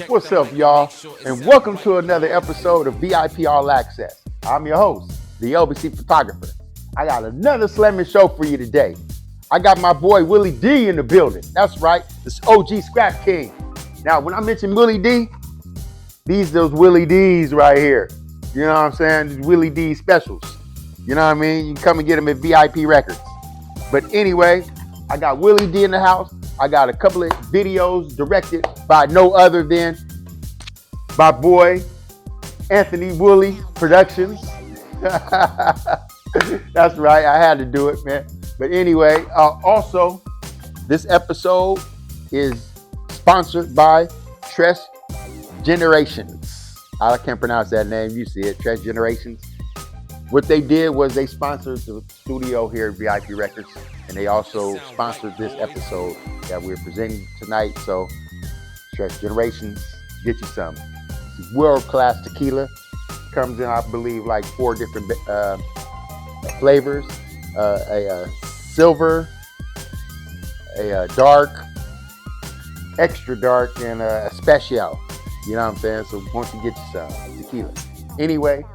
What's up, y'all? And welcome to another episode of VIP All Access. I'm your host, the LBC Photographer. I got another slamming show for you today. I got my boy Willy D in the building. That's right, this OG Scrap King. Now, when I mention Willy D, those Willy D's right here. You know what I'm saying? These Willy D specials. You know what I mean? You can come and get them at VIP Records. But anyway, I got Willy D in the house. I got a couple of videos directed by no other than my boy Anthony Woolley Productions. That's right, I had to do it, man. But anyway, also, this episode is sponsored by Tres Generations. I can't pronounce that name, you see it, Tres Generations. What they did was they sponsored the studio here at VIP Records, and they also sponsored this episode that we're presenting tonight. So, Tres Generations, get you some. It's world-class tequila. Comes in, I believe, like 4 different flavors. A silver, a dark, extra dark, and a special. You know what I'm saying? So, once you get you some tequila. Anyway,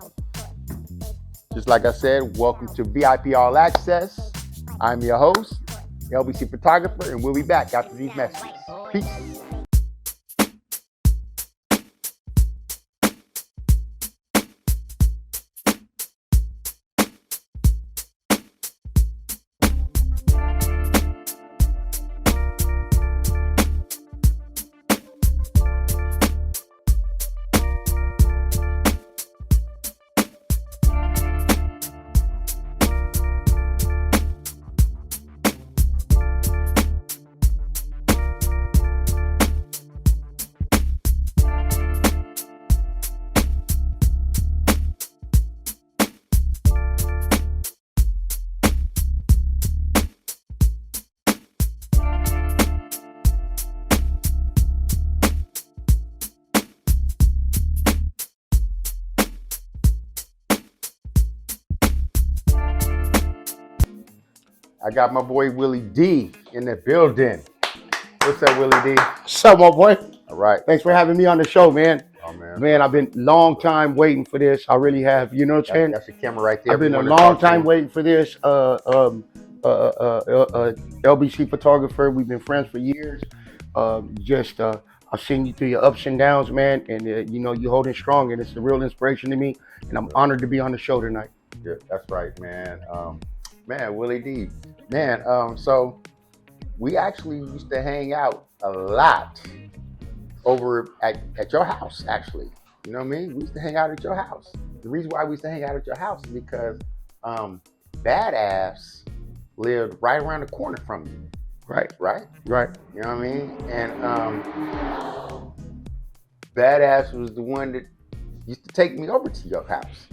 just like I said, welcome to VIP All Access. I'm your host, LBC Photographer, and we'll be back after these messages. Peace. I got my boy Willy D in the building. What's up, Willy D? What's up, my boy? All right. Thanks for having me on the show, man. Oh, man. Man, I've been long time waiting for this. I really have. You know what I'm saying? That's your camera right there. I've been a long time waiting for this. LBC Photographer. We've been friends for years. I've seen you through your ups and downs, man. And, you know, you're holding strong. And it's a real inspiration to me. And I'm honored to be on the show tonight. Yeah, that's right, man. Man, Willy D. Man, so we actually used to hang out a lot over at your house, actually. You know what I mean? We used to hang out at your house. The reason why we used to hang out at your house is because Badass lived right around the corner from you. Right. You know what I mean? And Badass was the one that used to take me over to your house.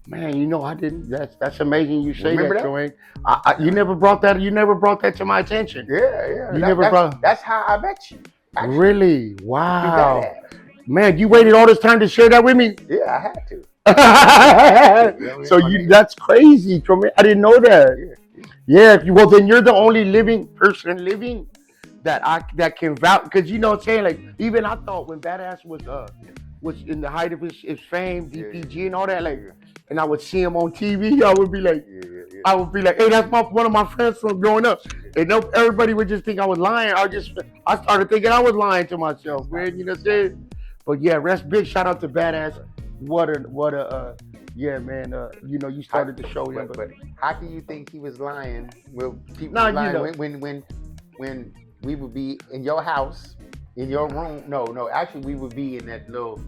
Man, you know I didn't. That's amazing. You say Remember that, Joanne. You never brought that. You never brought that to my attention. Yeah. That's how I met you. Actually. Really? Wow. Man, you waited all this time to share that with me. Yeah, I had to. So that's crazy, Joanne. I didn't know that. Yeah. Well, then you're the only living person that can vouch, because you know what I'm saying. Like, even I thought when Badass was in the height of his fame, DPG and all that, like. And I would see him on TV. I would be like, hey, that's one of my friends from growing up. And everybody would just think I was lying. I started thinking I was lying to myself, man. You know what I'm saying? But yeah, big shout out to Badass. Yeah, man. You know, you started the show. But how can you think he was lying? Well, people lying, you know. when we would be in your house, in your room. No, actually we would be in that little.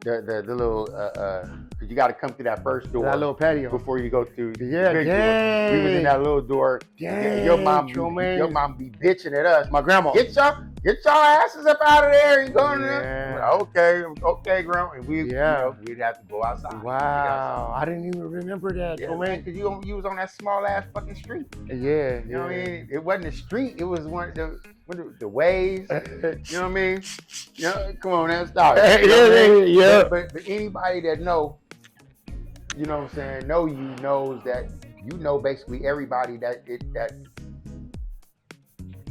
The little cause you got to come through that first door, that little patio before you go through the big door. We was in that little door. Your mom be bitching at us. My grandma, get your asses up out of there. You going there? Okay, grandma. And we'd have to go outside. Wow, I didn't even remember that. Yeah, man, cause you was on that small ass fucking street. Yeah, you know what I mean? It wasn't a street. It was one of the ways. You know what I mean? You know, come on, now stop. Yeah. But anybody that know, you know what I'm saying, knows that you know basically everybody that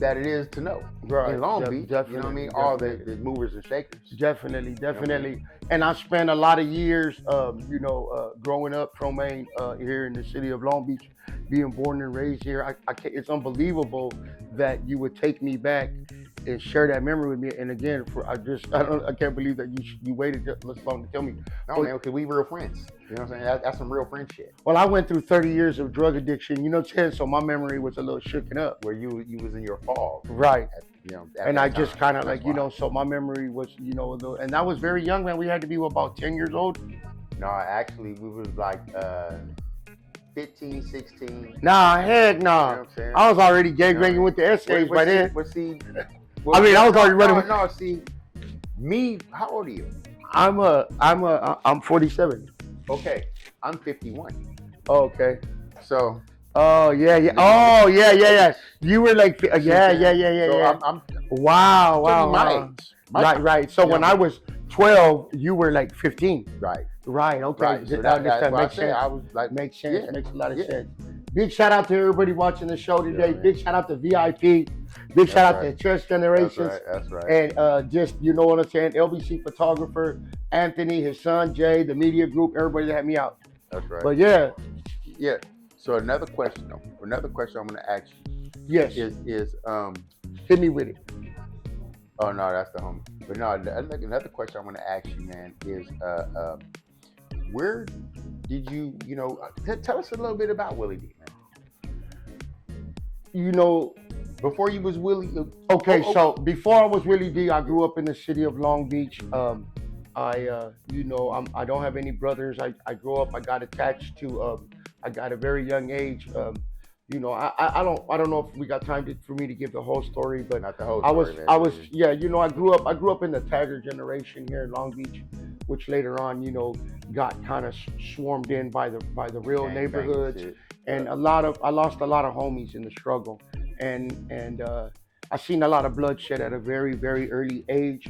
that it is to know. Right. In Long Beach, you know what I mean? All the movers and shakers. Definitely. And I spent a lot of years, growing up, Tromaine, here in the city of Long Beach, being born and raised here. It's unbelievable that you would take me back and share that memory with me. And again, I can't believe that you waited this long to tell me. No, man, because we real friends. You know what I'm saying? That's some real friend shit. Well, I went through 30 years of drug addiction, you know what I'm saying? So my memory was a little shooken up. Where you was in your fall. Right. And I just kind of so my memory was, and I was very young, man. We had to be about 10 years old. No, actually, we was like 15, 16. Nah, heck nah. You know what I'm saying? I was already gangbanging with the essays by then. But see, I was already running. No, see, me, how old are you? I'm 47. Okay, I'm 51. Oh, okay. So. Oh yeah. Oh yeah. You were like, yeah. So I'm Wow. Right. So when I was 12, you were like 15. Right. Okay. Right. So that makes sense. I was like, makes sense. Makes a lot of sense. Big shout out to everybody watching the show today. Big shout out to VIP. Big shout out to Trust Generations. That's right. And just, you know what I'm saying, LBC Photographer, Anthony, his son, Jay, the media group, everybody that had me out. That's right. But yeah. So another question I'm going to ask you. Yes. Is hit me with it. Oh no, that's the homie. But no, another question I want to ask you, man, is where did you tell us a little bit about Willy D, man. Before you was Willy. Okay, so before I was Willy D, I grew up in the city of Long Beach. I don't have any brothers. I grew up. I got attached to. I got a very young age. I don't know if we got time for me to give the whole story, but not the whole story. I grew up in the Tagger generation here in Long Beach, which later on, got kind of swarmed in by the real neighborhoods, and I lost a lot of homies in the struggle, and I seen a lot of bloodshed at a very, very early age,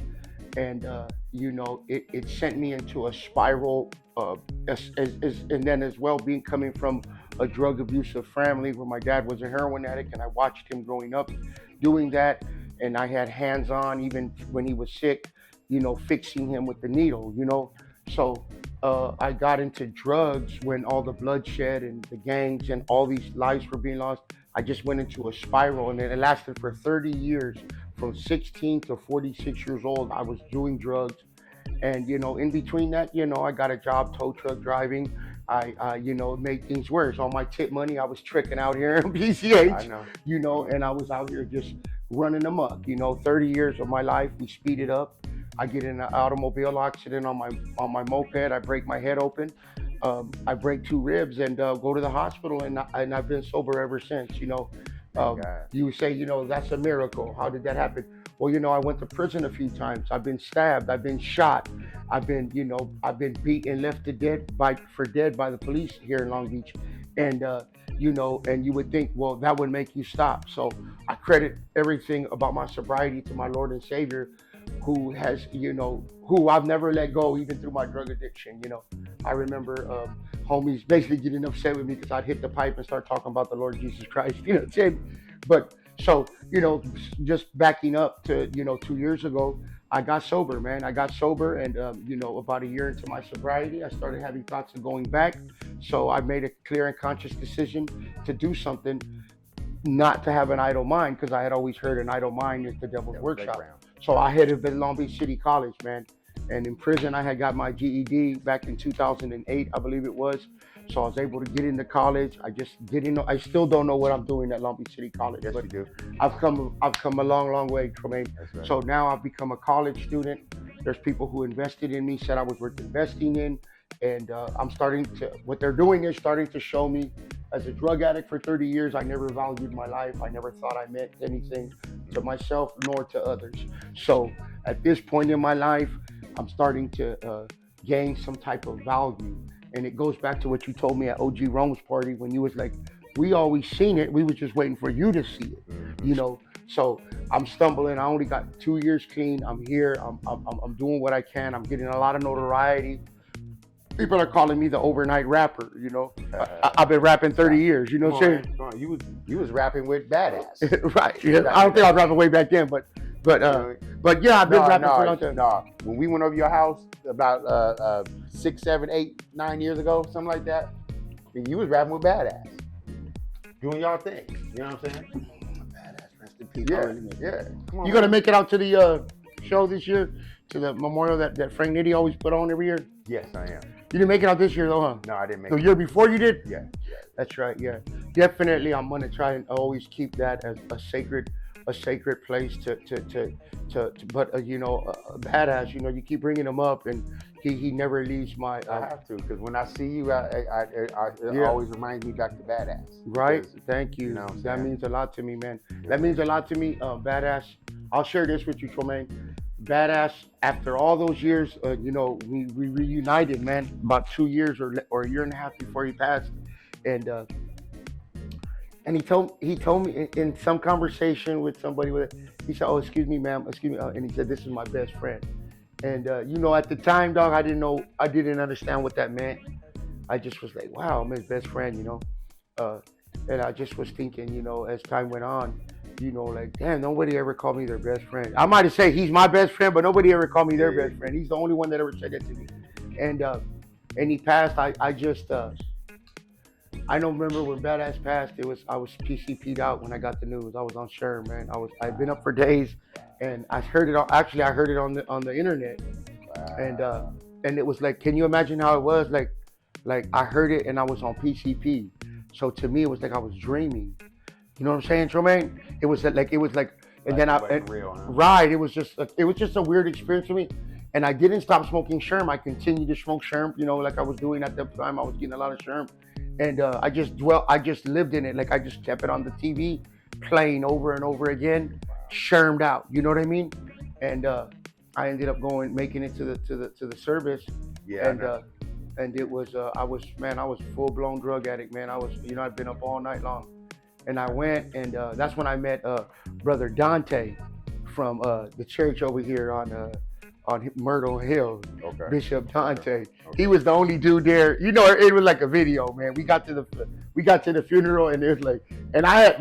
and it sent me into a spiral. And then as well, coming from a drug abusive family where my dad was a heroin addict, and I watched him growing up doing that, and I had hands on even when he was sick, fixing him with the needle, So I got into drugs when all the bloodshed and the gangs and all these lives were being lost. I just went into a spiral, and it lasted for 30 years. From 16 to 46 years old, I was doing drugs. And, in between that, I got a job, tow truck driving. I made things worse. On my tip money, I was tricking out here in PCH, and I was out here just running amok. 30 years of my life, we speed it up. I get in an automobile accident on my moped. I break my head open. I break 2 ribs and go to the hospital, and I've been sober ever since. You say, that's a miracle. How did that happen? Well, I went to prison a few times. I've been stabbed. I've been shot. I've been beat and left for dead by the police here in Long Beach. And, and you would think, well, that would make you stop. So I credit everything about my sobriety to my Lord and Savior, who has, who I've never let go, even through my drug addiction. I remember homies basically getting upset with me because I'd hit the pipe and start talking about the Lord Jesus Christ, But so, just backing up to, 2 years ago, I got sober, man. I got sober, and, about a year into my sobriety, I started having thoughts of going back. So I made a clear and conscious decision to do something, not to have an idle mind, because I had always heard an idle mind is the devil's workshop. So I headed to Long Beach City College, man. And in prison, I had got my GED back in 2008, I believe it was. So I was able to get into college. I still don't know what I'm doing at Long Beach City College. Yes, but you do. I've come a long way, Tromaine. Right. So now I've become a college student. There's people who invested in me, said I was worth investing in. And what they're doing is starting to show me, as a drug addict for 30 years, I never valued my life. I never thought I meant anything to myself nor to others. So at this point in my life, I'm starting to gain some type of value. And it goes back to what you told me at OG Rome's party when you was like, we always seen it. We were just waiting for you to see it, So I'm stumbling. I only got 2 years clean. I'm here. I'm doing what I can. I'm getting a lot of notoriety. People are calling me the overnight rapper. You know, I've been rapping 30 years. You know what I'm saying? Come on. You was rapping with Badass. Right. Yeah. I don't think I was rapping way back then, but yeah, I've been rapping for a long time. No, when we went over your house about 6, 7, 8, 9 years ago, something like that, and you was rapping with Badass, doing y'all thing. You know what I'm saying? Badass, rest in peace. Yeah. Come on, you gonna make it out to the show this year, to the memorial that Frank Nitti always put on every year? Yes, I am. You didn't make it out this year though, huh? No, I didn't make the it. The year before you did? Yeah. That's right. Yeah, definitely. I'm gonna try and always keep that as a sacred place to but Badass, you keep bringing him up, and he never leaves my I have to, because when I see you, it always reminds me back to Badass. Right. Thank you. That means a lot to me, man. That means a lot to me. Badass, I'll share this with you, Tromaine. Badass, after all those years, we reunited, man, about 2 years or a year and a half before he passed, and he told me in some conversation with somebody he said, "Oh, excuse me, ma'am, excuse me," and he said, "This is my best friend." And at the time, dog, I didn't understand what that meant. I just was like, "Wow, I'm his best friend," and I just was thinking, as time went on, like, damn, nobody ever called me their best friend. I might have said he's my best friend, but nobody ever called me their best friend. He's the only one that ever said that to me. And he passed. I don't remember when Badass passed. I was PCP'd out when I got the news. I was on Sherm, man. I'd been up for days, and I heard it. I heard it on the internet, and it was like, can you imagine how it was? Like I heard it and I was on PCP. So to me, it was like I was dreaming. You know what I'm saying, Tromaine? It was like, and then real, huh? Right. It was just a weird experience for me. And I didn't stop smoking Sherm. I continued to smoke Sherm, like I was doing at the time. I was getting a lot of Sherm. And I just lived in it. Like I just kept it on the TV, playing over and over again, Shermed out. You know what I mean? And I ended up making it to the service. Yeah. And it was I was full blown drug addict, man. I was I'd been up all night long, and I went, and that's when I met Brother Dante from the church over here on Myrtle Hill. Okay. Bishop Dante. Okay. He was the only dude there. It was like a video, man. We got to the funeral, and it was like, and I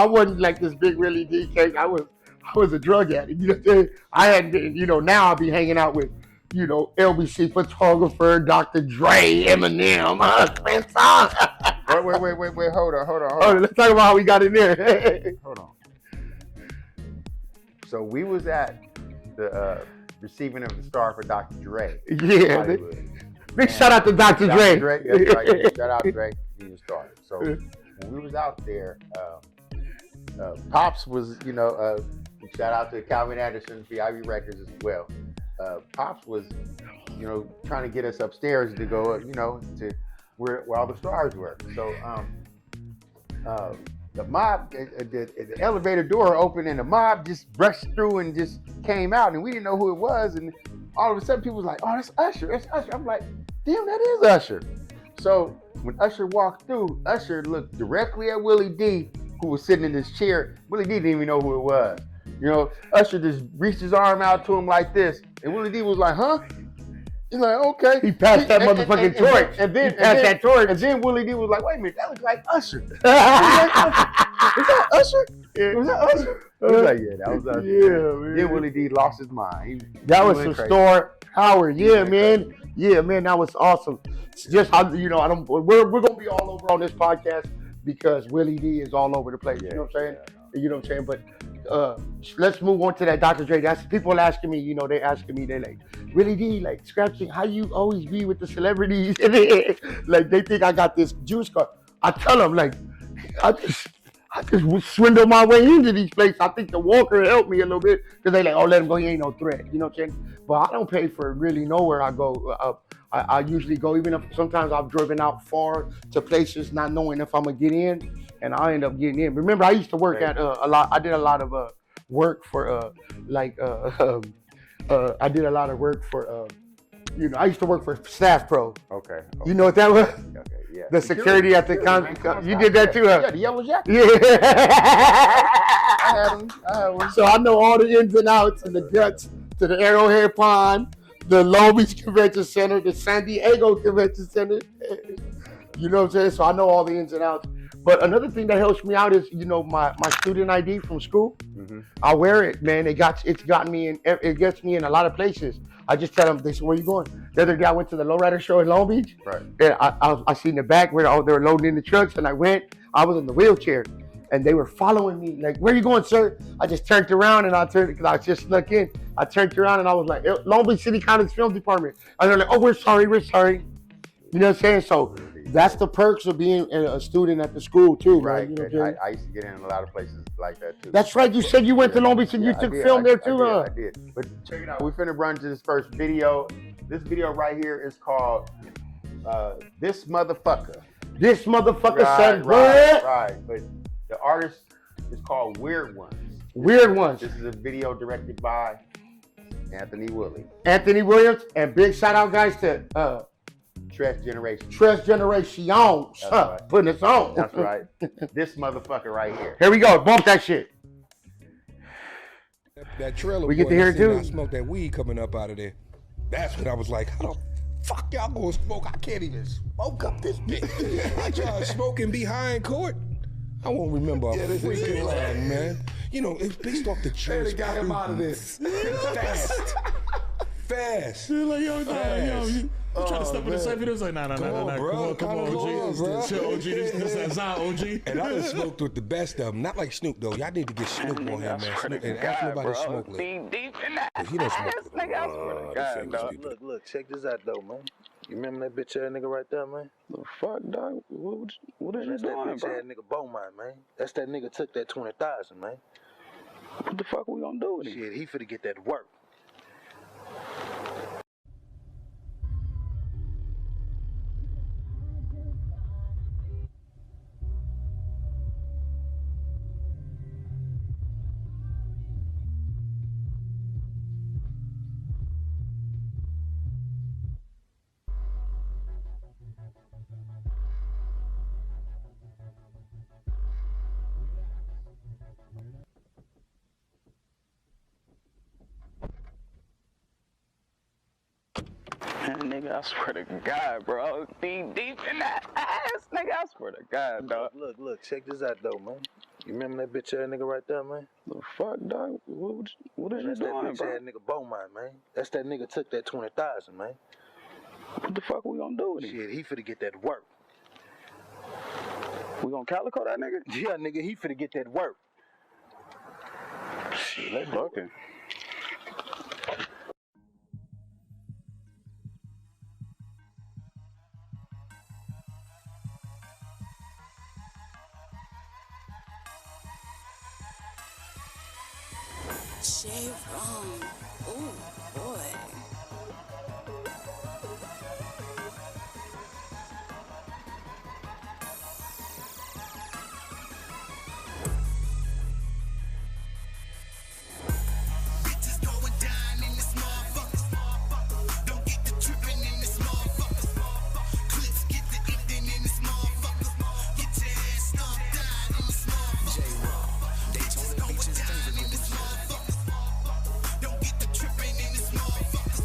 wasn't like this big Willy D cake. I was a drug addict. You know what I'm saying? I hadn't been, now I'll be hanging out with, LBC Photographer, Dr. Dre, Eminem, Clinton. Wait, hold on. Oh, let's talk about how we got in there. Hold on. So we was at the receiving of the star for Dr. Dre. Yeah. Big shout out to Dr. Dre. That's right. Shout out to Dre. He was started. So when we was out there, Pops was, shout out to Calvin Anderson, PIV Records as well. Pops was, trying to get us upstairs to go, to where all the stars were. So the mob, the elevator door opened, and the mob just rushed through and just came out, and we didn't know who it was. And all of a sudden, people was like, "Oh, that's Usher. I'm like, "Damn, that is Usher." So when Usher walked through, Usher looked directly at Willy D, who was sitting in his chair. Willy D didn't even know who it was. Usher just reached his arm out to him like this, and Willy D was like, "Huh?" He's like, "Okay." He passed that motherfucking torch. And then that torch. And then Willy D was like, "Wait a minute, that looks like Usher." Was that Usher? Was that Usher? He was like, "Yeah, that was Usher." Yeah, man. Then Willy D lost his mind. That was some store power. Yeah, man. Yeah, man, that was awesome. It's just how we're gonna be all over on this podcast because Willy D is all over the place. You know what I'm saying? You know what I'm saying? But let's move on to that Dr. Dre. That's people asking me, they asking me, they like, Willy D, like, scratching, how you always be with the celebrities? Like, they think I got this juice card. I tell them, like, I just swindle my way into these places. I think the Walker helped me a little bit because they like, "Oh, let him go. He ain't no threat." You know what I'm saying? But I don't pay for really nowhere I go. I usually go, even if sometimes I've driven out far to places not knowing if I'm gonna get in, and I end up getting in. Remember, I used to work at a lot. I did a lot of work for I did a lot of work for I used to work for Staff Pro. Okay. You know what that was? Okay. Yeah. The security at the you did that too, huh? Yeah, the yellow jacket. Yeah. I had one. So I know all the ins and outs and the guts to the Arrowhead Pond, the Long Beach Convention Center, the San Diego Convention Center. You know what I'm saying? So I know all the ins and outs. But another thing that helps me out is, you know, my student ID from school. Mm-hmm. I wear it, man. It gets me in a lot of places. I just tell them, they say, where you going? The other day I went to the Lowrider show in Long Beach. Right. And I seen the back where they were loading in the trucks, and I was in the wheelchair. And they were following me, like, where you going, sir? I just turned around and because I just snuck in. I turned around and I was like, Long Beach City College Film Department. And they're like, oh, we're sorry. You know what I'm saying? So that's the perks of being a student at the school too, right? You know I used to get in a lot of places like that too. That's right. You said you went to Long Beach and you took film there too, huh? I did. But check it out. We're finna run to this first video. This video right here is called This Motherfucker. This Motherfucker said what? Right. But the artist is called Weird Ones. Weird Ones. This is a video directed by Anthony Williams. Anthony Williams, and big shout out, guys, to Tres Generation. Right. Putting us on. That's right. This motherfucker right here. Here we go. Bump that shit. That trailer. We get to hear it too. I smoked that weed coming up out of there. That's when I was like, how the fuck y'all gonna smoke? I can't even smoke up this bitch. I tried smoking behind court. I won't remember a freaking line, man. You know, it's based off the church. They got him out of this. Fast. You're like, yo, you trying to step in the same video? It's like, nah, come on, OG. Chill, OG. This is OG. And I done smoked with the best of them. Not like Snoop, though. Y'all need to get Snoop on here, man. Snoop, and ask him about his smoke list. Deep in that. He don't smoke. Look, check this out, though, man. You remember that bitch ass nigga right there, man? The fuck, dog? What is you doing, bro? That's that bitch ass nigga Beaumont, man. That's that nigga took that 20,000, man. What the fuck we gonna do with him? Shit, he finna get that work. Man, nigga, I swear to God, bro. Deep in that ass, nigga. I swear to God, dog. Look, check this out, though, man. You remember that bitch ass nigga right there, man? The fuck, dog? What is you doing, that bitch bro? Ass nigga Beaumont, man. That's that nigga took that 20,000, man. What the fuck we gonna do with him? Shit, he finna get that work. We gonna calico that nigga? Yeah, nigga, he finna get that work. Shit, they fucking. J-Ron. Ooh, boy. Bitches going down in this motherfucker. Don't get the tripping in this motherfucker. Clips get the emptying in this motherfucker. Get your ass stomped down in this motherfucker. J-Ron. They told the bitches favorite in this motherfucker. Don't get the tripping in this motherfucker.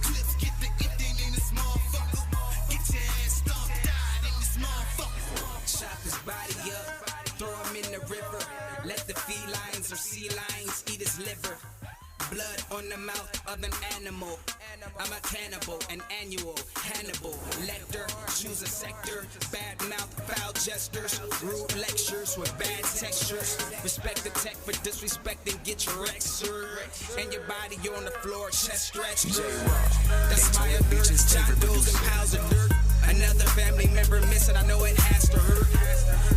Clips get the emptying in this motherfucker. Get your ass stomped down in this motherfucker. Chop his body up, throw him in the river. Let the felines or sea lions eat his liver. Blood on the mouth of an animal. I'm a cannibal, an annual Hannibal Lecter. Choose a sector, bad mouth, foul gestures, rude lectures with bad textures. Respect the tech for disrespecting, get your ex served. And your body on the floor, chest stretched. That's my alert. John Doe's and piles of dirt. Another family member missing, I know it has to hurt.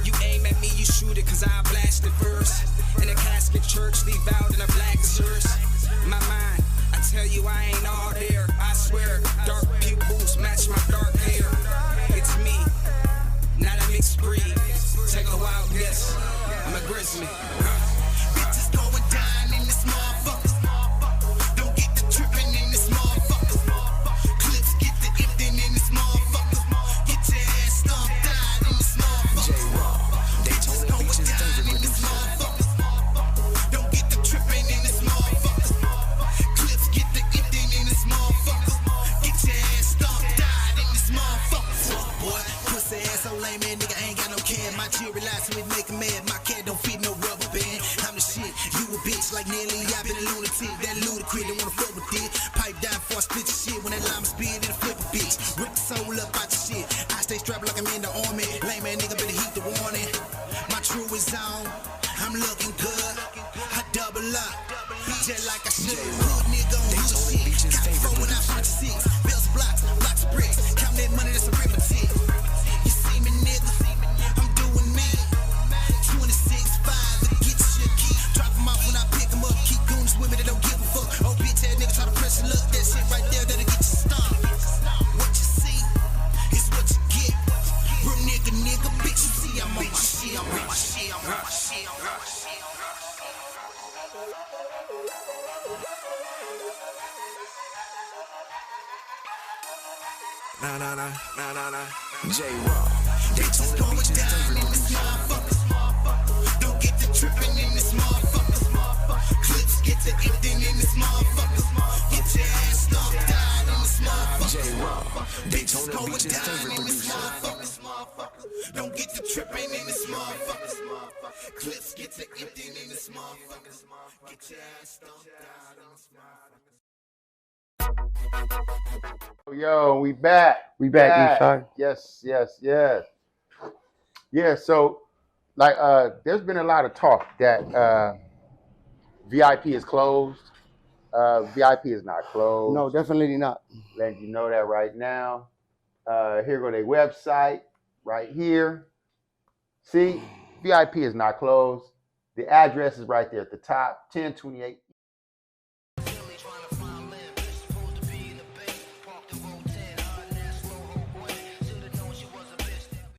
You aim at me, you shoot it, cause I blast it first. In a casket church, leave out in a black hearse. My mind, I tell you I ain't all there. I swear, dark pupils match my dark hair. It's me, not a mixed breed. Take a wild guess, I'm a grizzly. Bitches going down in this motherfucker. Don't get the tripping in this motherfucker. Clips get the emptying in this motherfucker. Get your ass stomped down in this motherfucker. J-Rock, they told the bitches favorite in this motherfucker. Don't get the tripping in this motherfucker. that ludicrous, don't wanna fuck with it. Pipe down for a split your shit. When that llama speed, it'll flip a bitch. Rip the soul up out your shit. I stay strapped like I'm in the army. Lame man nigga better heed the warning. My true is on. I'm looking good. I double up. Just like I should. Hood nigga on hood shit. Got 4 when I punch 6. Bills blocks of bricks. Count that money, that's a arithmetic. You see me, nigga? I'm doing me. 26.5 to get your key. Drop 'em off when I pick 'em up. Keep goons with me, they don't give a fuck. Oh, bitch ass nigga try to press your luck. That shit right there, that'll get you stung. What you see is what you get. Real nigga, bitch, you see I'm on my shit. I'm on my shit. I'm on my shit. I'm on my shit. Nah. J-Raw. They just going down in this motherfucker. Don't get to tripping in this motherfucker. Clips get to emptying in this motherfucker. Get your ass stomped out in this motherfucker. J-Raw. They just going down in this motherfucker. Don't get to tripping in this motherfucker. Clips get to emptying in this motherfucker. Get your ass stomped out in this motherfucker. Yo, we back. We back, Eastside. Yes. Yeah, so like there's been a lot of talk that VIP is closed. VIP is not closed. No, definitely not. Letting you know that right now. Here go their website right here. See, VIP is not closed. The address is right there at the top, 1028.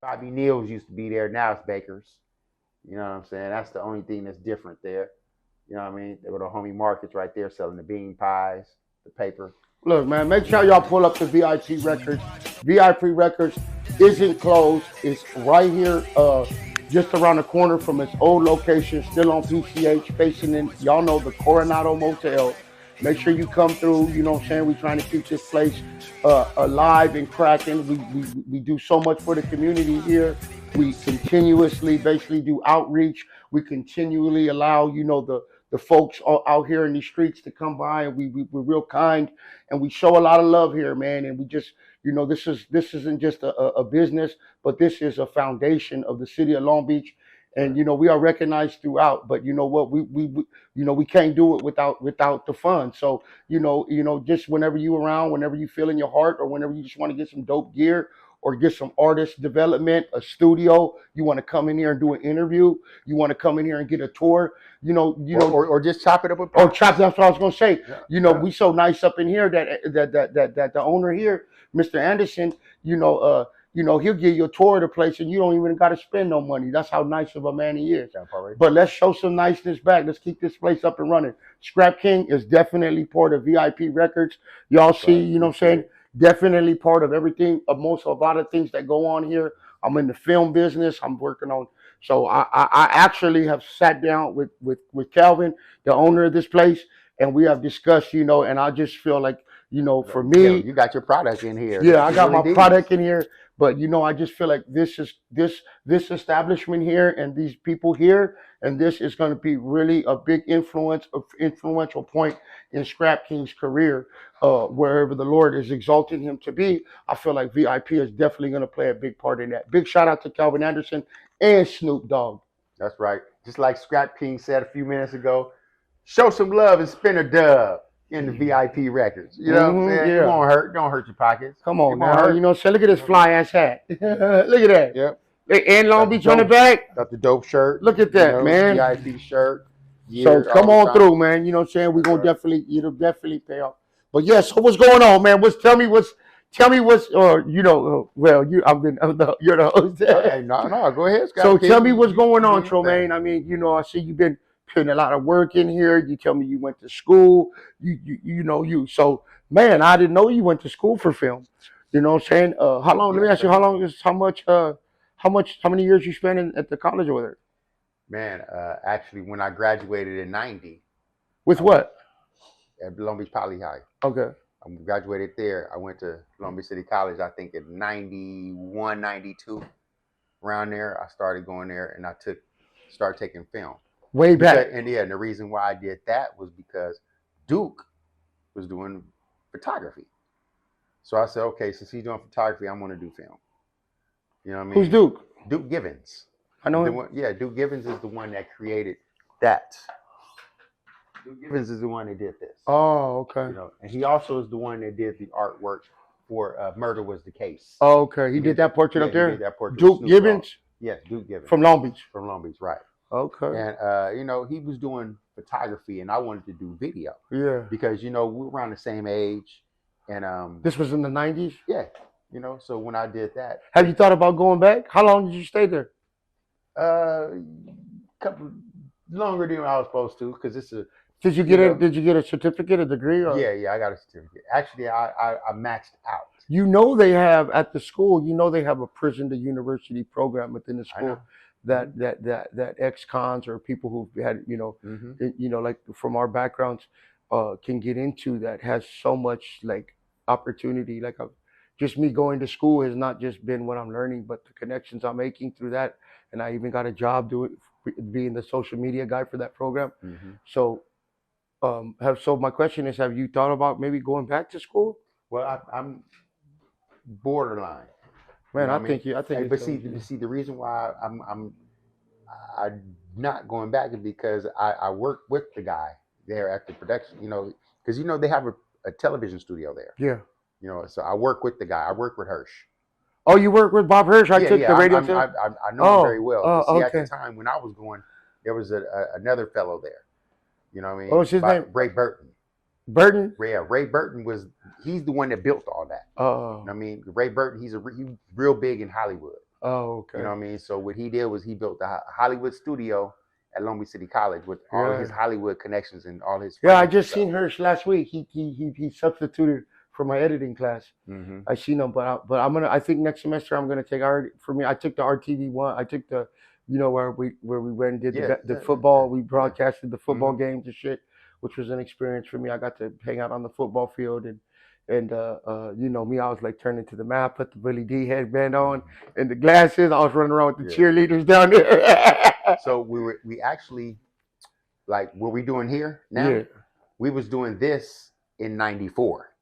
Bobby Neal's used to be there. Now it's Baker's. You know what I'm saying? That's the only thing that's different there. You know what I mean? They were the homie markets right there selling the bean pies, the paper. Look, man, make sure y'all pull up the VIP Records. VIP Records isn't closed. It's right here, just around the corner from its old location, still on PCH, facing in, y'all know, the Coronado Motel. Make sure you come through, you know what I'm saying? We're trying to keep this place alive and cracking. We do so much for the community here. We continuously basically do outreach. We continually allow, you know, the folks out here in these streets to come by, and we're real kind, and we show a lot of love here, man. And we just, you know, this isn't just a business, but this is a foundation of the city of Long Beach. And you know, we are recognized throughout, but you know what, we can't do it without the fun. So you know, just whenever you around, whenever you feel in your heart, or whenever you just want to get some dope gear or get some artist development, a studio, you want to come in here and do an interview, you want to come in here and get a tour, or just chop it up with or chop. That's what I was gonna say. Yeah, we so nice up in here that the owner here, Mr. Anderson, he'll give you a tour of the place and you don't even got to spend no money. That's how nice of a man he is. But let's show some niceness back. Let's keep this place up and running. Scrap King is definitely part of VIP Records. Y'all see, you know what I'm saying? Definitely part of everything, a lot of things that go on here. I'm in the film business. I'm working on. So I actually have sat down with Calvin, the owner of this place, and we have discussed, and I just feel like, for me, you got your product in here. Yeah, I got my product in here, but I just feel like this establishment here and these people here, and this is going to be really a big influential point in Scrap King's career, wherever the Lord is exalting him to be. I feel like VIP is definitely going to play a big part in that. Big shout out to Calvin Anderson and Snoop Dogg. That's right. Just like Scrap King said a few minutes ago, show some love and spin a dub in the VIP Records. You know what I'm saying? Yeah. It won't hurt. Don't hurt your pockets. Come on now. So look at this fly ass hat. Look at that. Yep. And Long Beach on the back. Got the dope shirt. Look at that, man. VIP shirt. So come on through, man. You know what I'm saying? We're gonna it'll definitely pay off. But yeah, so what's going on, man? Tell me what's you're the host. Hey, no, go ahead, Scott. So tell me what's going on, Tromaine. I mean, I see you've been putting a lot of work in here. You tell me you went to school. So man, I didn't know you went to school for film. You know what I'm saying? How long? Let me ask you, how many years you spent at the college over there? Man, actually, when I graduated in '90. With what? At Long Beach Poly High. Okay. I graduated there. I went to Long Beach City College, I think in 91, 92. Around there, I started going there and I started taking film. Way back. And the reason why I did that was because Duke was doing photography. So I said, okay, since he's doing photography, I'm going to do film. You know what I mean? Who's Duke? Duke Givens. I know The him. one, yeah, Duke Givens is the one that created that. Duke Givens is the one that did this. Oh, okay. You know, and he also is the one that did the artwork for Murder Was the Case. Oh, okay. He did that portrait up there? He did that portrait Duke Givens? Yes, Duke Givens. From Long Beach? From Long Beach, right. Okay. And, you know, he was doing photography, and I wanted to do video. Yeah. Because, you know, we were around the same age. And this was in the 90s? Yeah. You know, so when I did that. Have you thought about going back? How long did you stay there? Couple longer than I was supposed to, because it's a. Did you get a certificate, a degree? Or? Yeah, I got a certificate. Actually, I maxed out. You know they have at the school. You know they have a prison to university program within the school that ex-cons or people who've had like from our backgrounds can get into, that has so much like opportunity. Like just me going to school has not just been what I'm learning, but the connections I'm making through that, and I even got a job being the social media guy for that program. So. So my question is, have you thought about maybe going back to school? Well, I'm borderline. Man, you know I think you. But see, the reason why I'm not going back is because I work with the guy there at the production. You know, because they have a television studio there. Yeah. You know, so I work with the guy. I work with Hirsch. Oh, you work with Bob Hirsch? I took the radio. I know him very well. See, okay. At the time when I was going, there was another fellow there. You know what I mean? What was his name? Ray Burton. Burton? Yeah, Ray Burton he's the one that built all that. Oh. You know I mean, Ray Burton, he's real big in Hollywood. Oh, okay. You know what I mean? So what he did was he built the Hollywood studio at Long Beach City College with all of his Hollywood connections and all his. Yeah, I just seen Hirsch last week. He substituted for my editing class. Mm-hmm. I seen him, but I think next semester I'm gonna take I took the RTV one. I took the where we went and did the football. We broadcasted the football games and shit, which was an experience for me. I got to hang out on the football field and me, I was like turning to the map, put the Willy D headband on and the glasses. I was running around with the cheerleaders down there. So we actually, like what we doing here now. Yeah. We was doing this in '94.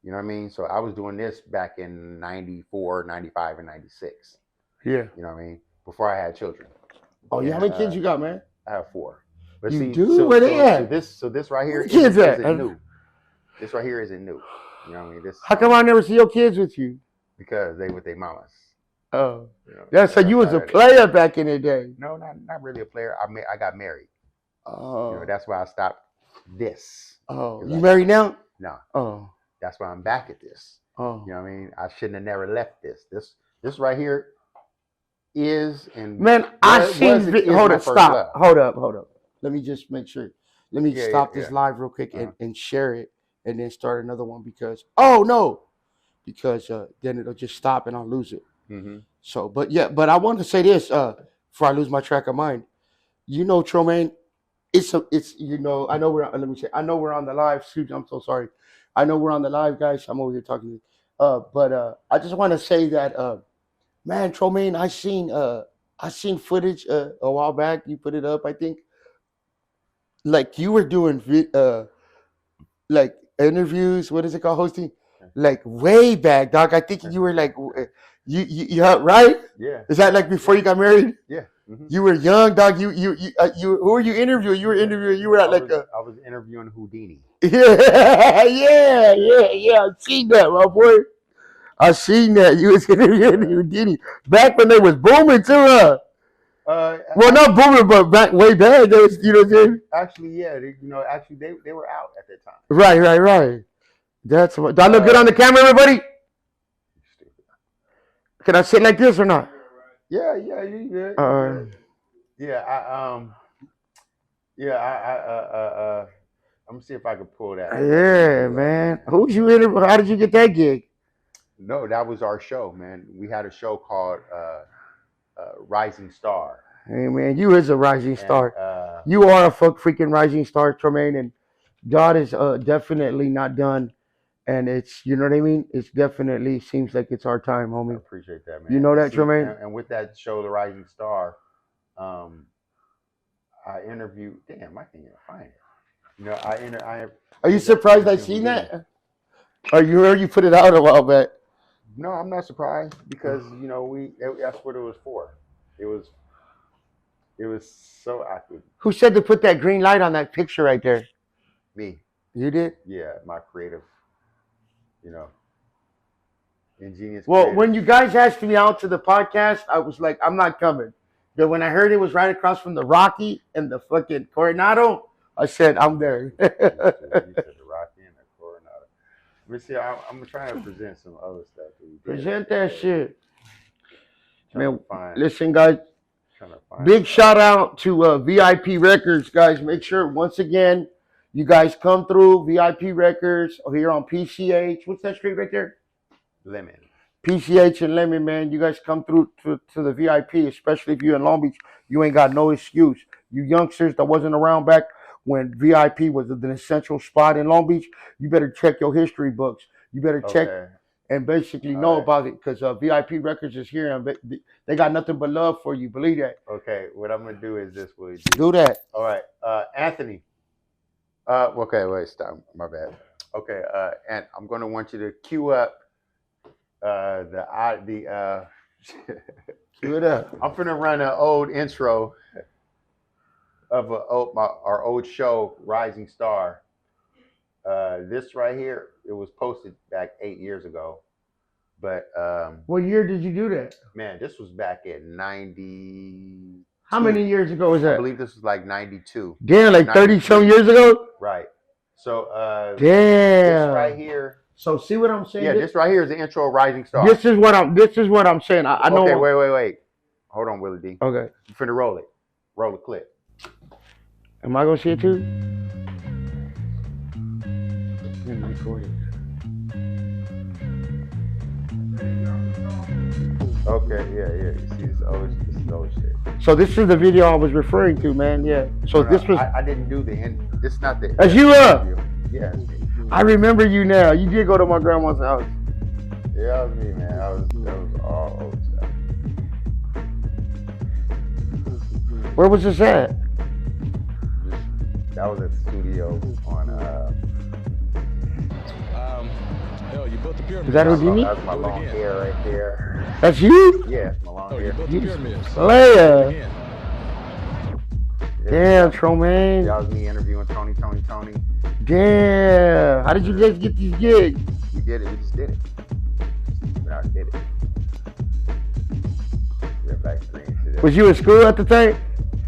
You know what I mean? So I was doing this back in '94, '95, and '96. Yeah. You know what I mean? Before I had children. Oh, yeah. How many kids you got, man? I have 4. But you do? Where they at? So this right here isn't new. This right here isn't new. You know what I mean? How come I never see your kids with you? Because they with their mamas. Oh. Yeah, so you was a player back in the day. No, not really a player. I got married. Oh. That's why I stopped this. Oh. You married now? No. Oh. That's why I'm back at this. Oh. You know what I mean? I shouldn't have never left this. This right here is and man, I seen hold up. Let me just make sure. Let me stop this live real quick and share it and then start another one because then it'll just stop and I'll lose it. Mm-hmm. So but I want to say this before I lose my track of mind. Tromaine, it's I know we're on the live. Excuse me, I'm so sorry. I know we're on the live, guys. I'm over here talking to you. But I just want to say that man, Tromaine, I seen footage a while back. You put it up, I think. Like you were doing like interviews. What is it called? Hosting, like way back, dog. I think you were like you right? Yeah. Is that like before you got married? Yeah. Mm-hmm. You were young, dog. You who were you interviewing? You were interviewing. You were at I was interviewing Houdini. Yeah. I seen that, my boy. I seen that you was interviewing Houdini back when they was booming too, well, not booming, but way back. They was, you know what I'm saying? Actually, yeah. They were out at that time. Right. That's what. Do I look good on the camera, everybody? Can I sit like this or not? Yeah, you good. I'm gonna see if I can pull that. Yeah, man. Who's you interviewing? How did you get that gig? No, that was our show, man. We had a show called Rising Star. Hey, man, you is a rising star. You are a freaking rising star, Tromaine, and God is definitely not done. And it's, you know what I mean? It's definitely seems like it's our time, homie. I appreciate that, man. You know that, Tromaine? And with that show, The Rising Star, I interviewed. Damn, I can't even find it. You know, I Are you surprised I seen that? Or you heard you put it out a while back? No, I'm not surprised because you know that's what it was for. It was so accurate. Who said to put that green light on that picture right there? Me, You did? yeah, my creative, you know, ingenious. Well, creative. when you guys asked me out to the podcast, I was like, I'm not coming. But when I heard it was right across from the Rocky and the fucking Coronado, I said, I'm there. You said the Rocky and the Coronado. Let me see. I'm trying to present some other stuff. That we did. Present that shit. Trying Man, to find- listen, guys. trying to find Big shout out to VIP Records, guys. Make sure, once again, you guys come through VIP Records here on PCH. What's that street right there? Lemon. PCH and Lemon, man. You guys come through to the VIP, especially if you're in Long Beach. You ain't got no excuse. You youngsters that wasn't around back when VIP was an essential spot in Long Beach, you better check your history books. You better check Okay. and basically know about it because VIP Records is here and they got nothing but love for you. Believe that. Okay. What I'm gonna do is this. Willy D. Do that. All right. Anthony. Okay. Wait. Stop. My bad. Okay. And I'm gonna want you to cue up the Cue it up. I'm finna run an old intro of our old show, Rising Star. This right here, it was posted back 8 years ago. But What year did you do that? man, this was back in 90. How many years ago was I that? believe this was like 92. Damn, like 30 some years ago? Right. So Damn. this right here. So see what I'm saying? Yeah, this right here is the intro of Rising Star. This is what I'm saying. I know. Okay, wait. Hold on, Willy D. Okay. I'm finna roll it. Roll the clip. Am I gonna see it too? I'm recording. Okay, yeah. You see this old shit. So this is the video I was referring to, man. Yeah. So this was. I didn't do the end. This is not the. That's you up. Yeah. I remember you now. You did go to my grandma's house. Yeah, that was me, man. That was all old stuff. Where was this at? That was at the studio on. Hell, you built the pyramid. Is that Houdini? That's my long hair right there. That's you? Yeah, it's my long hair. You built the pyramids. Leia. Damn, Tromaine. That was me interviewing Tony. Damn. How did you guys get these gigs? We did it. We just did it. We already did it. We went back screen. Was you in school at the time?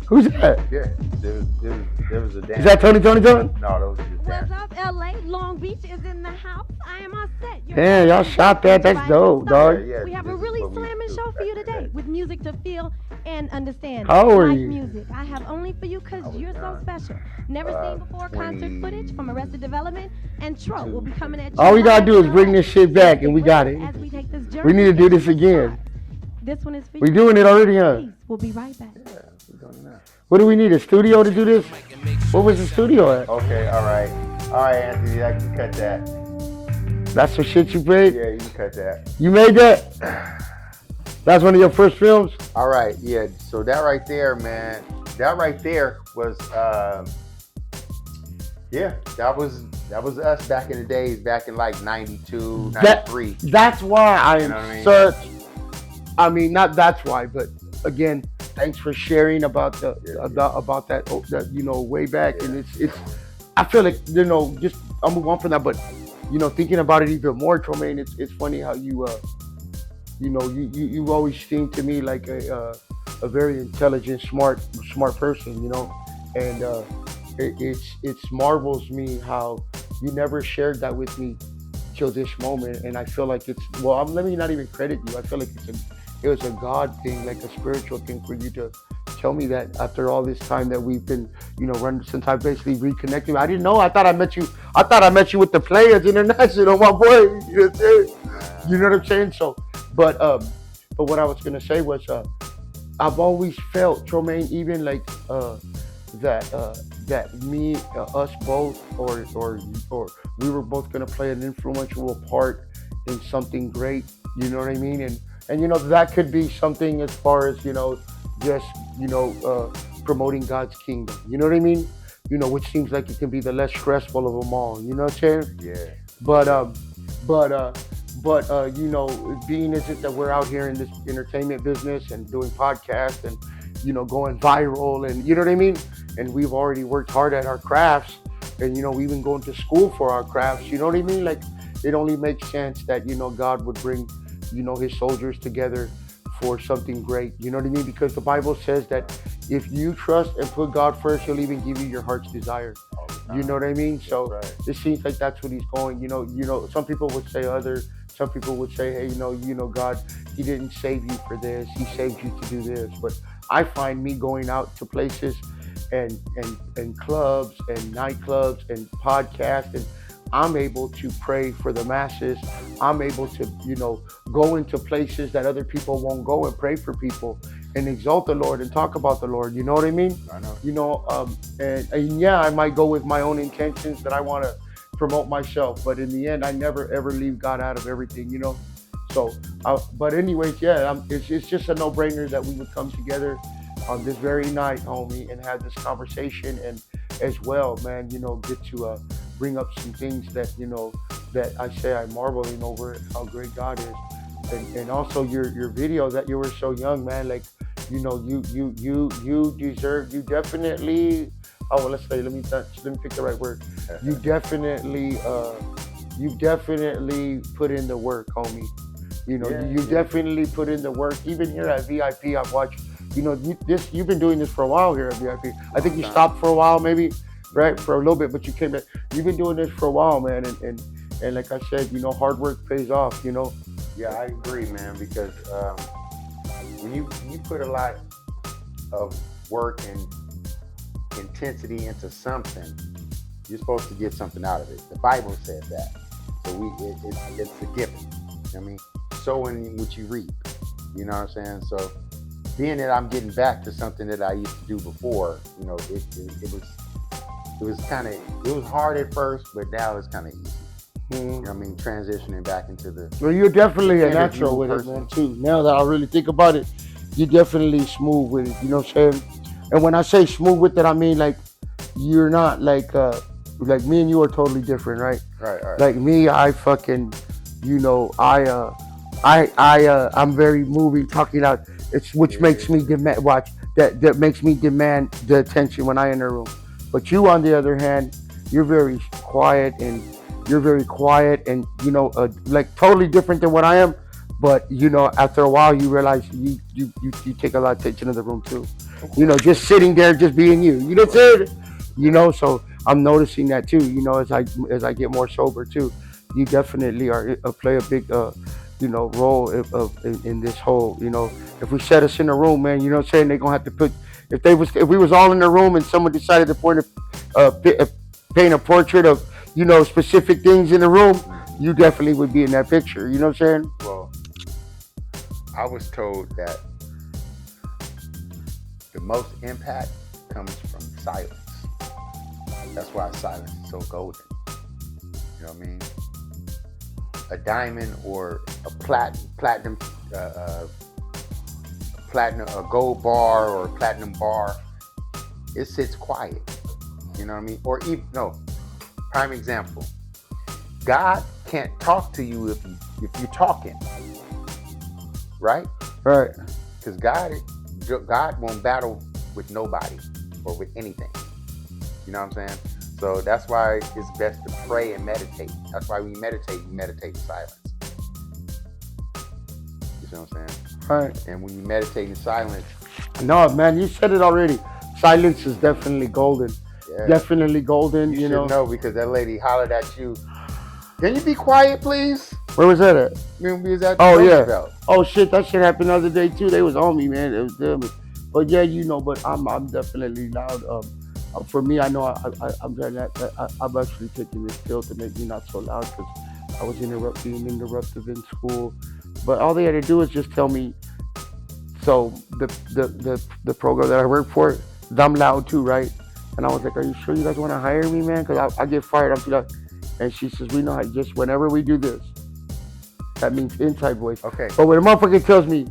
Who's that? Yeah. There was a dance. Is that Tony? No, that was just What's dance. up, LA? Long Beach is in the house. I am all set. Damn, y'all shot that. That's dope, dog. Yeah, We have a this is really what we slamming do show for you back today then. with music to feel and understand. How old are Live you? music I have only for you because was you're so young. special. Never seen before concert footage from Arrested Development and Tro will be coming at you. All we gotta do is live bring this shit back and we got it. As we take this journey. We need to do this again. This one is for We you. doing it already, huh? Peace. We'll be right back. What do we need? A studio to do this? What was the studio at? Okay, all right, Anthony, I can cut that. That's some shit you made? Yeah, you can cut that. You made that? That's one of your first films? All right, yeah. So that right there, man. That right there was, yeah. That was us back in the days, back in like 92, 93. That's why I am know what I mean? such. I mean, not that's why, but again, thanks for sharing about about that you know, way back. And it's I feel like, you know, just I'll move on from that, but you know, thinking about it even more, Tromaine, it's funny how you you know, you always seem to me like a very intelligent, smart person, you know, and it marvels me how you never shared that with me till this moment. And I feel like let me not even credit you. I feel like it was a God thing, like a spiritual thing for you to tell me that after all this time that we've been, you know, running since I basically reconnected. I didn't know. I thought I met you with the Players International, my boy. You know what I'm saying? You know what I'm saying? So, but what I was gonna say was, I've always felt, Tromaine, even like that me, us both, or we were both gonna play an influential part in something great. You know what I mean? And you know, that could be something as far as, you know, just, you know, promoting God's kingdom. You know what I mean? which seems like it can be the less stressful of them all. You know what I'm saying? Yeah. But being is it that we're out here in this entertainment business and doing podcasts and going viral, and you know what I mean, and we've already worked hard at our crafts, and we've been going to school for our crafts. You know what I mean? Like, it only makes sense that God would bring his soldiers together for something great. You know what I mean? Because the Bible says that if you trust and put God first, He'll even give you your heart's desire. You know what I mean? So it seems like that's what He's going. Some people would say some people would say, hey, God, He didn't save you for this. He saved you to do this. But I find me going out to places and clubs and nightclubs and podcasts, and I'm able to pray for the masses. I'm able to, go into places that other people won't go and pray for people and exalt the Lord and talk about the Lord. You know what I mean? I know. And yeah, I might go with my own intentions that I want to promote myself, but in the end, I never ever leave God out of everything. So, but anyways, yeah, it's just a no-brainer that we would come together on this very night, homie, and have this conversation, and as well, man, get to bring up some things that that I say I'm marveling over how great God is, and also your video that you were so young, man, like you definitely. Oh, well, let's say, let me pick the right word. You definitely put in the work, homie. You definitely put in the work. Even here at VIP, I've watched. You've been doing this for a while here at VIP. I think you stopped for a while, maybe, right, for a little bit, but you came back. You've been doing this for a while, man, and like I said, hard work pays off. Yeah, I agree, man, because when you put a lot of work and intensity into something, you're supposed to get something out of it. The Bible says that. So it's a given. I mean, sowing what you reap. You know what I'm saying? So being that I'm getting back to something that I used to do before, it was hard at first, but now it's kind of easy. You know what I mean? Transitioning back into the. Well, you're definitely a natural with it, man, too. Now that I really think about it, you're definitely smooth with it. You know what I'm saying? And when I say smooth with it, I mean like you're not like me and you are totally different, right? Right. Like me, I fucking, I'm very moving, talking out. Which makes me demand. Watch that makes me demand the attention when I enter a room. But you, on the other hand, you're very quiet and like totally different than what I am. But after a while, you realize you take a lot of attention in the room too. Just sitting there, just being you. You know what I'm saying? So I'm noticing that too. As I get more sober too, you definitely play a big role in this whole. If we set us in a room, man, you know what I'm saying? They're gonna have to put. If we was all in the room and someone decided to paint a portrait of specific things in the room, you definitely would be in that picture. You know what I'm saying? Well, I was told that the most impact comes from silence. That's why silence is so golden. You know what I mean? A diamond or a platinum, a gold bar or a platinum bar, it sits quiet. You know what I mean? Or even prime example. God can't talk to you if you're talking, right? Right. Because God won't battle with nobody or with anything. You know what I'm saying? So that's why it's best to pray and meditate. That's why we meditate in silence. You see what I'm saying? Right. And when you meditate in silence. No, man, you said it already. Silence is definitely golden. Yeah. Definitely golden. You should know because that lady hollered at you. Can you be quiet, please? Where was that at? Remember we was at Oh, yeah. Belt. Oh, shit, that shit happened the other day, too. They was on me, man. It was them. But, yeah, but I'm definitely loud. For me, I know I'm trying that. I'm actually taking this pill to make me not so loud because I was being interruptive in school. But all they had to do is just tell me, so the program that I work for, I'm loud, too, right? And I was like, are you sure you guys want to hire me, man? Because I get fired. I'm too loud. And she says, we know how, just whenever we do this, that means inside voice. Okay. But when a motherfucker tells me,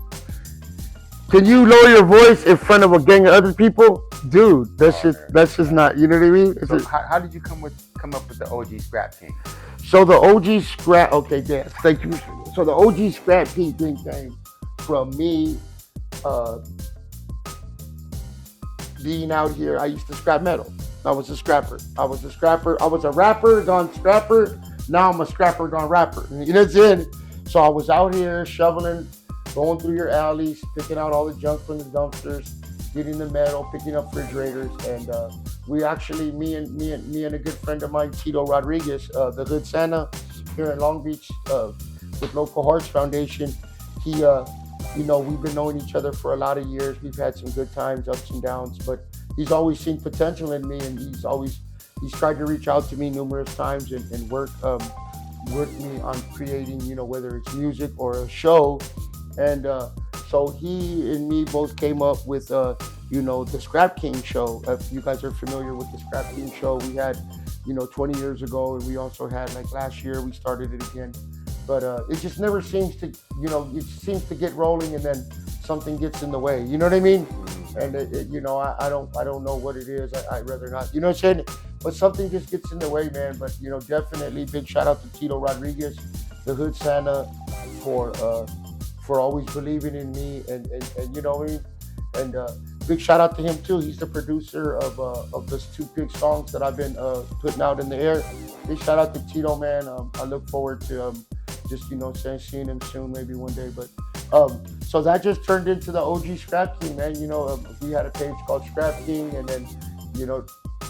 can you lower your voice in front of a gang of other people? dude, that's just not. You know what I mean? So how did you come up with the OG Scrap King? So the OG Scrap. Okay, yes, thank you. So the OG Scrap King thing came from me being out here. I used to scrap metal. I was a scrapper. I was a rapper gone scrapper. Now I'm a scrapper gone rapper. You know what I'm saying? So I was out here shoveling, going through your alleys, picking out all the junk from the dumpsters, getting the metal, picking up refrigerators, and we actually, me and a good friend of mine, Tito Rodriguez, the Hood Santa here in Long Beach, with Local Hearts Foundation. He, we've been knowing each other for a lot of years. We've had some good times, ups and downs, but he's always seen potential in me, and he's tried to reach out to me numerous times and work with me on creating, whether it's music or a show. And so he and me both came up with, the Scrap King show. If you guys are familiar with the Scrap King show, we had, 20 years ago, and we also had, like, last year, we started it again. But it just never seems to, it seems to get rolling, and then something gets in the way. You know what I mean? And I don't know what it is. I'd rather not. You know what I'm saying? But something just gets in the way, man. But definitely big shout out to Tito Rodriguez, the Hood Santa, for always believing in me, and you know what I mean. And big shout out to him too. He's the producer of those 2 big songs that I've been putting out in the air. Big shout out to Tito, man. I look forward to just seeing him soon, maybe one day. But so that just turned into the OG Scrap King, man. We had a page called Scrap King, and then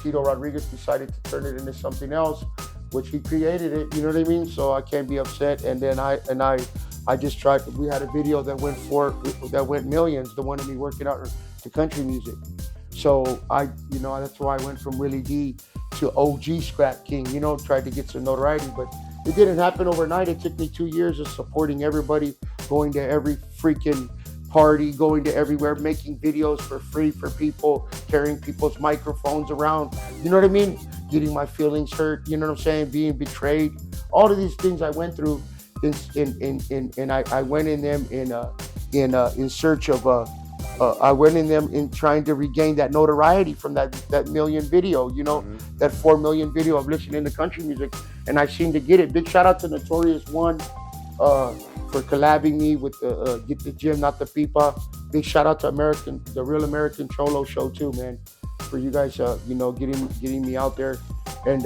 Tito Rodriguez decided to turn it into something else, which he created it. You know what I mean? So I can't be upset. And then I just tried. We had a video that went millions. The one of me working out to country music. So that's why I went from Willy D to OG Scrap King. Tried to get some notoriety, but it didn't happen overnight. It took me 2 years of supporting everybody, going to every freaking party, going to everywhere, making videos for free for people, carrying people's microphones around. You know what I mean? Getting my feelings hurt. You know what I'm saying? Being betrayed. All of these things I went through, and I went in them in search of. I went in them in trying to regain that notoriety from that million video, that 4 million video of listening to country music, and I seemed to get it. Big shout out to Notorious One for collabing me with Get the Gym, Not the Pipa. Big shout out to the Real American Cholo Show too, man, for you guys, getting me out there, and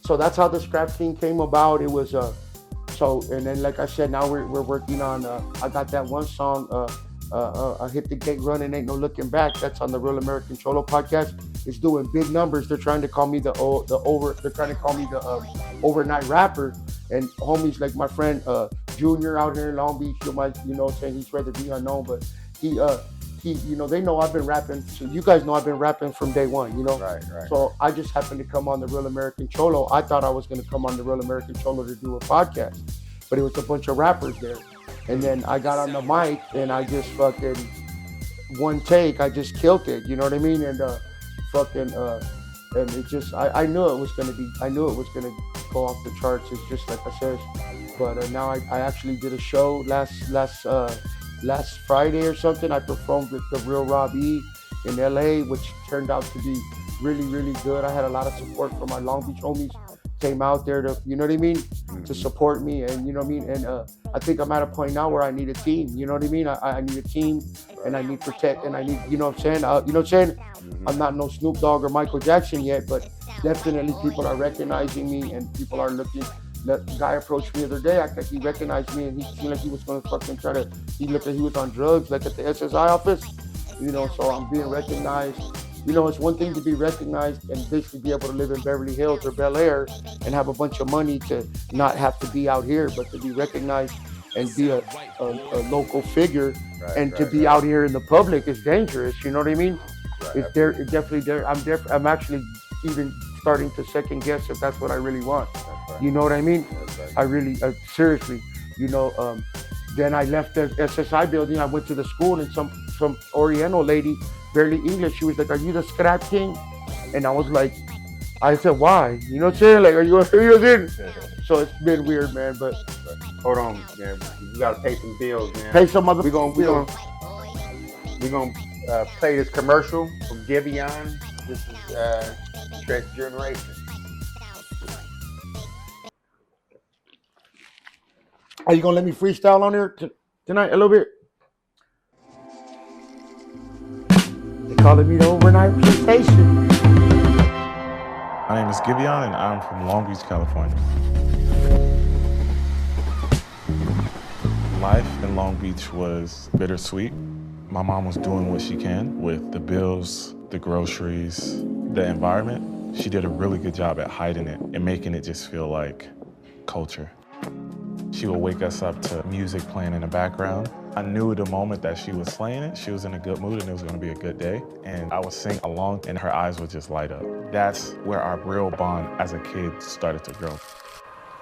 so that's how the Scrap King came about. It was So, and then like I said, now we're working on, I got that one song, I Hit the Gate Running, Ain't No Looking Back. That's on the Real American Cholo podcast. It's doing big numbers. They're trying to call me the overnight rapper. And homies like my friend Junior out here in Long Beach, saying he's rather be unknown, but he they know I've been rapping. So you guys know I've been rapping from day one, Right. So I just happened to come on the Real American Cholo. I thought I was going to come on the Real American Cholo to do a podcast, but it was a bunch of rappers there. And then I got on the mic and I just fucking one take, I just killed it. You know what I mean? And and it just, I knew it was going to go off the charts. It's just like I said. But now I actually did a show last Friday or something. I performed with the Real Rob E in LA, which turned out to be really, really good. I had a lot of support from my Long Beach homies. Came out there to, you know what I mean, to support me, and you know what I mean. And I think I'm at a point now where I need a team. You know what I mean? I need a team, and I need protect, and I need, you know what I'm saying? You know what I'm saying? I'm not no Snoop Dogg or Michael Jackson yet, but definitely people are recognizing me, and people are looking. That guy approached me the other day. He recognized me, and he seemed like he was going to fucking he looked like he was on drugs, like at the SSI office, so I'm being recognized. It's one thing to be recognized and basically be able to live in Beverly Hills or Bel Air and have a bunch of money to not have to be out here, but to be recognized and be a local figure, and to be out here in the public is dangerous. You know what I mean? It's there. It definitely there. I'm actually even starting to second guess if that's what I really want. You know what I mean? I really, seriously, then I left the SSI building. I went to the school, and some Oriental lady, barely English, she was like, "Are you the Scrap King?" And I was like, I said, "Why?" You know what I'm saying? Like, are you in? So it's been weird, man. But Hold on, man. You gotta pay some bills, man. pay some other. We're gonna play this commercial from Giveon. This is Stress Generation. Are you gonna let me freestyle on there tonight a little bit? They calling me the overnight sensation. My name is Giveon and I'm from Long Beach, California. Life in Long Beach was bittersweet. My mom was doing what she can with the bills, the groceries, the environment. She did a really good job at hiding it and making it just feel like culture. She would wake us up to music playing in the background. I knew the moment that she was playing it, she was in a good mood and it was gonna be a good day. And I would sing along and her eyes would just light up. That's where our real bond as a kid started to grow.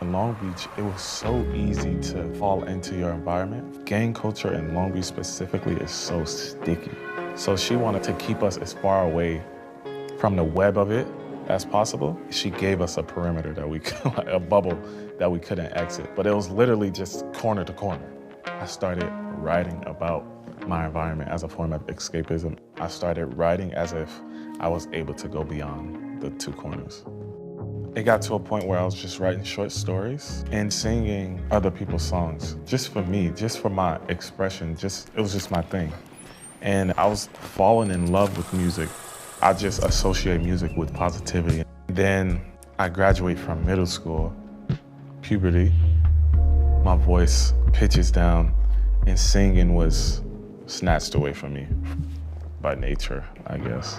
In Long Beach, it was so easy to fall into your environment. Gang culture in Long Beach specifically is so sticky. So she wanted to keep us as far away from the web of it as possible. She gave us a perimeter that we could, a bubble that we couldn't exit. But it was literally just corner to corner. I started writing about my environment as a form of escapism. I started writing as if I was able to go beyond the two corners. It got to a point where I was just writing short stories and singing other people's songs, just for me, just for my expression, it was just my thing. And I was falling in love with music. I just associate music with positivity. Then I graduate from middle school, puberty, my voice pitches down and singing was snatched away from me by nature, I guess.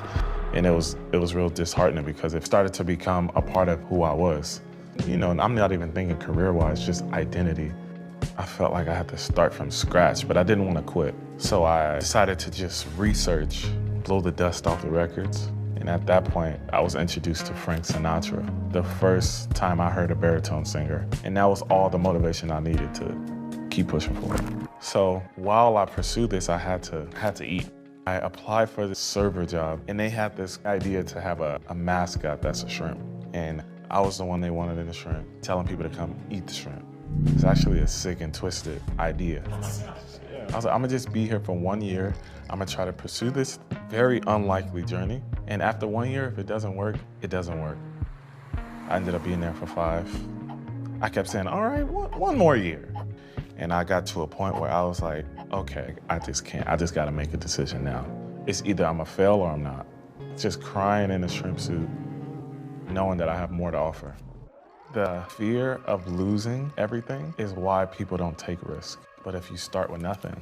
And it was real disheartening because it started to become a part of who I was. You know, and I'm not even thinking career-wise, just identity. I felt like I had to start from scratch, but I didn't want to quit. So I decided to just research, blow the dust off the records. And at that point, I was introduced to Frank Sinatra, the first time I heard a baritone singer. And that was all the motivation I needed to keep pushing forward. So while I pursued this, I had to eat. I applied for the server job, and they had this idea to have a mascot that's a shrimp. And I was the one they wanted in the shrimp, telling people to come eat the shrimp. It's actually a sick and twisted idea. I was like, I'm gonna just be here for 1 year. I'm gonna try to pursue this very unlikely journey. And after 1 year, if it doesn't work, it doesn't work. I ended up being there for 5. I kept saying, all right, one more year. And I got to a point where I was like, okay, I just gotta make a decision now. It's either I'm gonna fail or I'm not. Just crying in a shrimp suit, knowing that I have more to offer. The fear of losing everything is why people don't take risks. But if you start with nothing.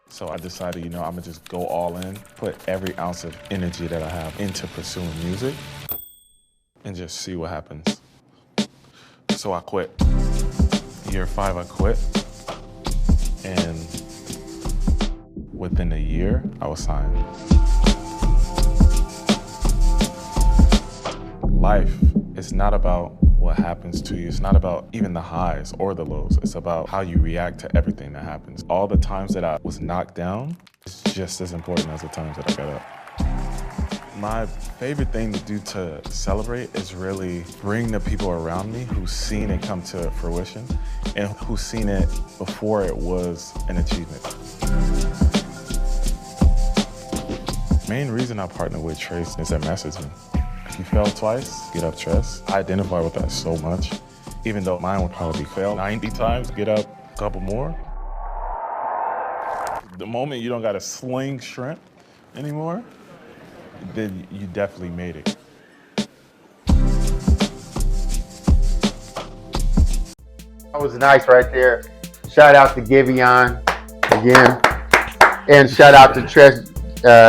So I decided, I'm gonna just go all in, put every ounce of energy that I have into pursuing music and just see what happens. So I quit. Year 5, I quit. And within a year, I was signed. Life is not about what happens to you. It's not about even the highs or the lows. It's about how you react to everything that happens. All the times that I was knocked down is just as important as the times that I got up. My favorite thing to do to celebrate is really bring the people around me who've seen it come to fruition and who've seen it before it was an achievement. Main reason I partner with Trace is their messaging. If you fail twice, get up twice. I identify with that so much. Even though mine would probably fail 90 times, get up a couple more. The moment you don't gotta sling shrimp anymore, then you definitely made it. That was nice right there. Shout out to Giveon again. And shout out to Tres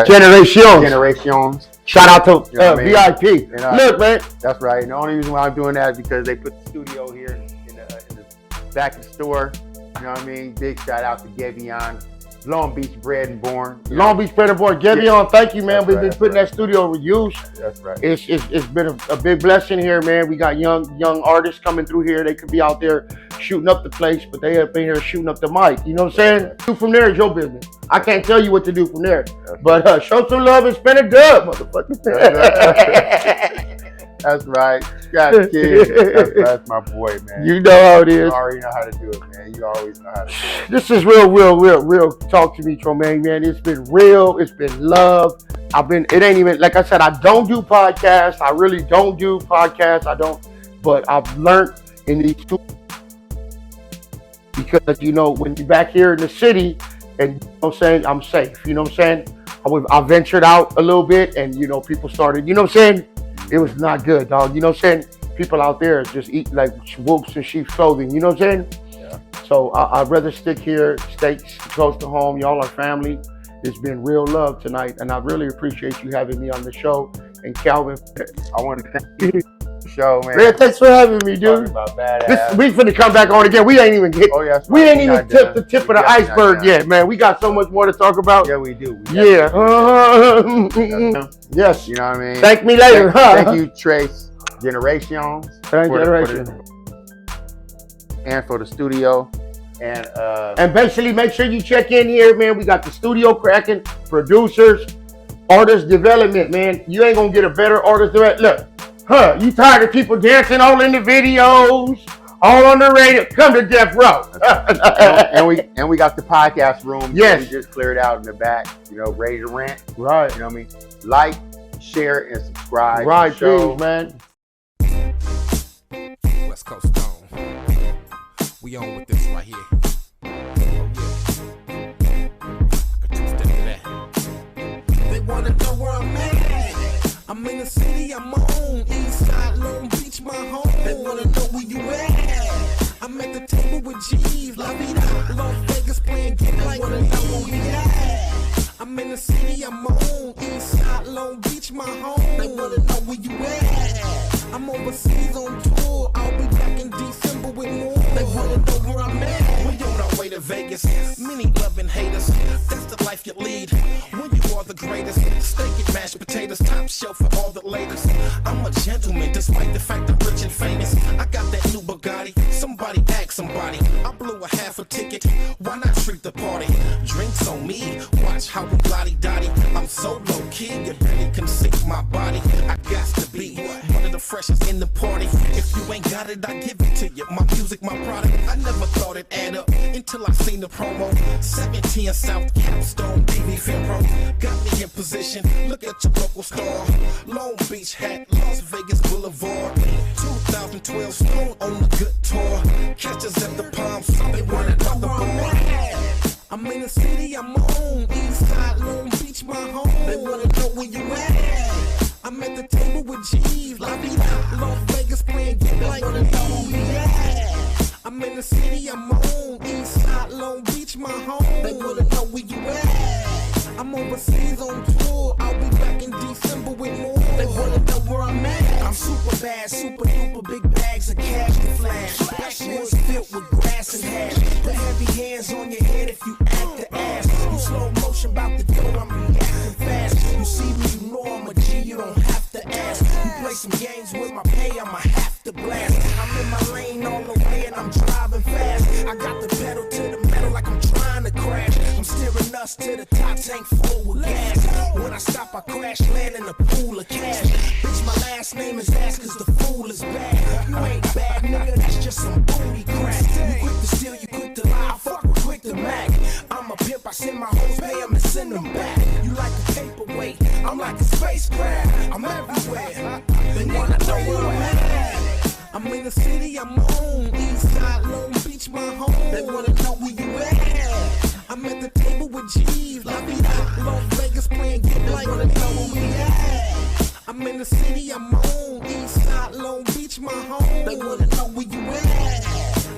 Generations. Shout out to VIP. And, look, man. That's right. And the only reason why I'm doing that is because they put the studio here in the back of the store. You know what I mean? Big shout out to Giveon. Long Beach bred and born. Long Beach bred and born. Giveon, thank you, man. We've been putting that studio to use. That's right. It's been a big blessing here, man. We got young artists coming through here. They could be out there shooting up the place, but they have been here shooting up the mic. You know what I'm saying? Do from there is your business. I can't tell you what to do from there. But show some love and spin a dub, motherfucker. That's right. Scratch Kid. That's my boy, man. You know how it is. You already know how to do it, man. You always know how to do it. This is real talk to me, Tromaine, man. It's been real. It's been love. It ain't even, like I said, I don't do podcasts. I really don't do podcasts. But I've learned in these two, because, you know, when you're back here in the city, and, you know what I'm saying, I'm safe. You know what I'm saying? I ventured out a little bit, and, you know, people started, you know what I'm saying? It was not good, dog. You know what I'm saying? People out there just eat like wolves in sheep's clothing. You know what I'm saying? Yeah. So I'd rather stick here, stay close to home. Y'all are family. It's been real love tonight, and I really appreciate you having me on the show. And Calvin, I want to thank you for the show, man. Man, thanks for having me, dude. About badass. We finna come back on again. We ain't even hit. Oh, yeah, we ain't even tipped the tip of the iceberg yet, man. We got so much more to talk about. Yeah, we do. Yeah. Yes. You know what I mean? Thank me later. Thank you, Trace Generations. And for the studio. And basically, make sure you check in here, man. We got the studio cracking, producers, artist development, man. You ain't gonna get a better artist development. Look, you tired of people dancing all in the videos, all on the radio? Come to Death Row. and we got the podcast room. Yes. We just cleared out in the back. You know, ready to rent. Right. You know what I mean? Like, share, and subscribe. Right, please, man. West Coast Stone. We on with this right here. They wanna know where I'm at. I'm in the city, I'm on East Side, Long Beach, my home. They wanna know where you at. I'm at the table with G's, La Vida, Las Vegas playing get like wanna know where we at. I'm in the city, I'm on East Side, Long Beach, my home. They wanna know where you at. I'm overseas on tour, I'll be back in December with more. They wanna know where I'm at. We on our way to Vegas, many loving haters. That's the life you lead when you are the greatest. Steak and mashed potatoes, top shelf for all the latest. I'm a gentleman, despite the fact I'm rich and famous. I got that new Bugatti. Somebody ask somebody. I blew a half a ticket. Why not treat the party? Drinks on me. Watch how we lottie-dottie. I'm so low key, you barely can see my body. I got to be one of the freshest in the party. If you ain't got it, I give it to you. My music, my product. I never thought it'd add up until I seen the promo. 17 South Capstone, BB Finro. Got me in position. Look at your local star. Long Beach hat, Las Vegas Boulevard. 2012 Stone on the good tour. Catch us at the Palm, so they wanna know the board. I'm in the city, I'm on East Side, Long Beach, my home. They wanna know where you at. I'm at the table with G's, La Vida, Las Vegas playing get like wanna know where we at. I'm in the city, I'm on East Side, Long Beach, my home. They wanna know where you at. I'm overseas on tour, I'll be back in December with more. They wanna know where I'm at. I'm super bad, super duper, big bags of cash to flash. Backwoods filled with grass and hash. Put heavy hands on your head if you act the ass. You slow motion about the door, I'm reacting fast. You see me, you know I'm a G, you don't have to ask. You play some games with my pay, I'ma have to blast. I'm in my lane all the way and I'm driving fast. I got the pedal to the metal like I'm trying to crash. I'm steering us to the top, tank full with gas. When I stop, I crash, land in a pool of cash. Bitch, my last name is ass cause the fool is bad. You ain't bad, nigga, that's just some booty crack. You quick to steal, you quick to lie, fuck with quick to mac. I'm a pimp, I send my hoes, pay them and send them back. You like a paperweight, I'm like a spacecraft. I'm everywhere, they wanna know where I'm at. I'm in the city, I'm on East Side, Long Beach, my home. They wanna know where you at. I'm at the table with G's, La Vida, Las Vegas playing get like wanna know where we at. I'm in the city, I'm on East Side, Long Beach, my home. They wanna know where you at.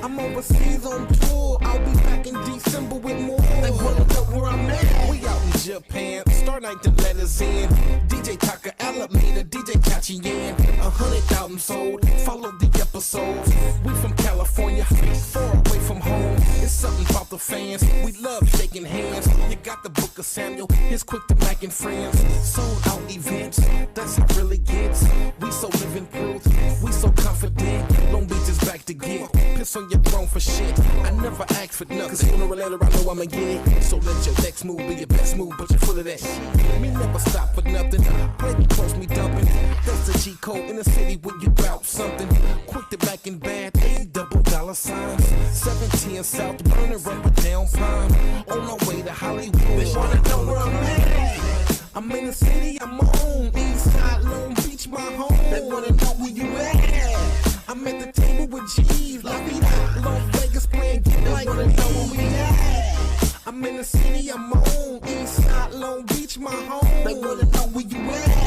I'm overseas on tour, I'll be back in December with more. They wanna know where I'm at. We out in Japan, Star Night to let us in. DJ Taka Alameda, DJ Chachi Yan. 100,000 sold, follow the episodes. We from California, far away from home. It's something about the fans, we love shaking hands. You got the book of Samuel, he's quick to Mac and friends. Sold out events, that's how it really gets. We so living proof, we so confident. Long Beach is back to get. Piss on your throne for shit. I never ask for nothing, cause sooner or later I know I'ma get it. So let your next move be your best move, but you're full of that shit. Me never stop for nothing. Play me close, me dumping. That's It's a G code in the city when you drop something. Quick to back in bad, $8 signs. 17 South, burning rubber down prime. On our way to Hollywood. They wanna know where I'm at. I'm in the city, I'm on. East side, Long Beach, my home. They wanna know where you at. I'm at the table with G's. La Vida, Las Vegas playing get like wanna know where we at. I'm in the city, I'm on. East side, Long Beach, my home. They wanna know where you at.